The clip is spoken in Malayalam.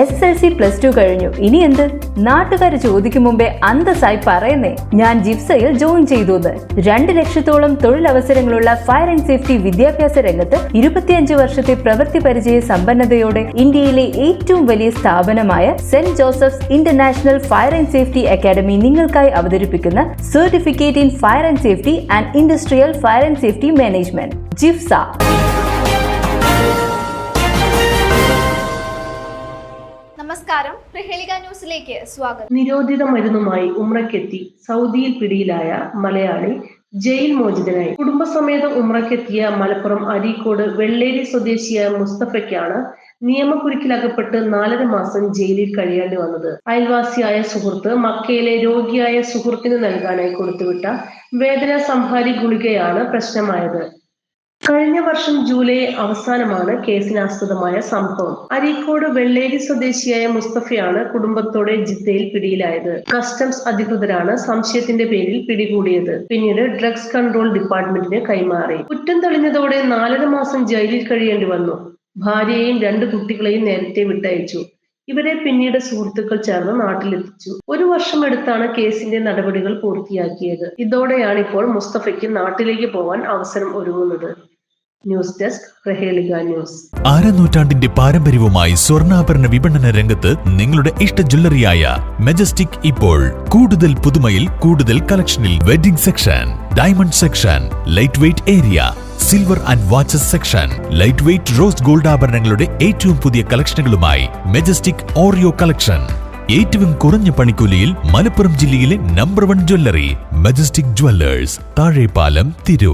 SSLC+2 കഴിഞ്ഞു, ഇനി എന്ത്? നാട്ടുകാർ ചോദിക്കും മുമ്പേ അന്തസ്സായി പറയുന്നേ, ഞാൻ ജിഫ്സയിൽ ജോയിൻ ചെയ്തു. 2 ലക്ഷത്തോളം തൊഴിലവസരങ്ങളുള്ള ഫയർ ആൻഡ് സേഫ്റ്റി വിദ്യാഭ്യാസ രംഗത്ത് 25 വർഷത്തെ പ്രവൃത്തി പരിചയ സമ്പന്നതയോടെ ഇന്ത്യയിലെ ഏറ്റവും വലിയ സ്ഥാപനമായ saint Joseph's international fire and safety academy നിങ്ങൾക്കായി അവതരിപ്പിക്കുന്ന certificate in fire and safety and industrial fire and safety management ജിഫ്സ. നമസ്കാരം, പ്രഹേളിക ന്യൂസിലേക്ക് സ്വാഗതം. നിരോധിത മരുന്നുമായി ഉംറയ്ക്കെത്തി സൗദിയിൽ പിടിയിലായ മലയാളി ജയിൽ മോചിതനായി. കുടുംബസമേതം ഉംറയ്ക്കെത്തിയ മലപ്പുറം അരീക്കോട് വെള്ളേരി സ്വദേശിയായ മുസ്തഫയ്ക്കാണ് നിയമക്കുരുക്കിലകപ്പെട്ട് 4.5 മാസം ജയിലിൽ കഴിയേണ്ടി വന്നത്. അയൽവാസിയായ സുഹൃത്ത് മക്കയിലെ രോഗിയായ സുഹൃത്തിന് നൽകാനായി കൊടുത്തുവിട്ട വേദന സംഹാരി ഗുളികയാണ് പ്രശ്നമായത്. കഴിഞ്ഞ വർഷം ജൂലൈ അവസാനമാണ് കേസിനാസ്പദമായ സംഭവം. അരീക്കോട് വെള്ളേരി സ്വദേശിയായ മുസ്തഫയാണ് കുടുംബത്തോടെ ജിദ്ദയിൽ പിടിയിലായത്. കസ്റ്റംസ് അധികൃതരാണ് സംശയത്തിന്റെ പേരിൽ പിടികൂടിയത്. പിന്നീട് ഡ്രഗ്സ് കൺട്രോൾ ഡിപ്പാർട്ട്മെന്റിന് കൈമാറി. കുറ്റം തെളിഞ്ഞതോടെ 4.5 മാസം ജയിലിൽ കഴിയേണ്ടി വന്നു. ഭാര്യയെയും 2 കുട്ടികളെയും നേരത്തെ വിട്ടയച്ചു. ഇവരെ പിന്നീട് സുഹൃത്തുക്കൾ ചേർന്ന് നാട്ടിലെത്തിച്ചു. 1 വർഷം എടുത്താണ് കേസിന്റെ നടപടികൾ പൂർത്തിയാക്കിയത്. ഇതോടെയാണ് ഇപ്പോൾ മുസ്തഫയ്ക്ക് നാട്ടിലേക്ക് പോകാൻ അവസരം ഒരുങ്ങുന്നത്. News desk, Prahelika news. നൂറ്റാണ്ടിന്റെ പാരമ്പര്യവുമായി സ്വർണ്ണാഭരണ വിപണന രംഗത്ത് നിങ്ങളുടെ ഇഷ്ട ജ്വല്ലറിയായ മെജസ്റ്റിക് ഇപ്പോൾ കൂടുതൽ പുതുമയിൽ കൂടുതൽ കളക്ഷനിൽ. Wedding section, diamond section, light weight area, silver and watches section, light weight rose gold ആഭരണങ്ങളുടെ ഏറ്റവും പുതിയ കളക്ഷനുകളുമായി മെജസ്റ്റിക് ഓറിയോ കളക്ഷൻ. ഏറ്റവും കുറഞ്ഞ പണിക്കൂലിയിൽ മലപ്പുറം ജില്ലയിലെ number 1 jewellery majestic Jewellers, Thazhepalam, Tirur.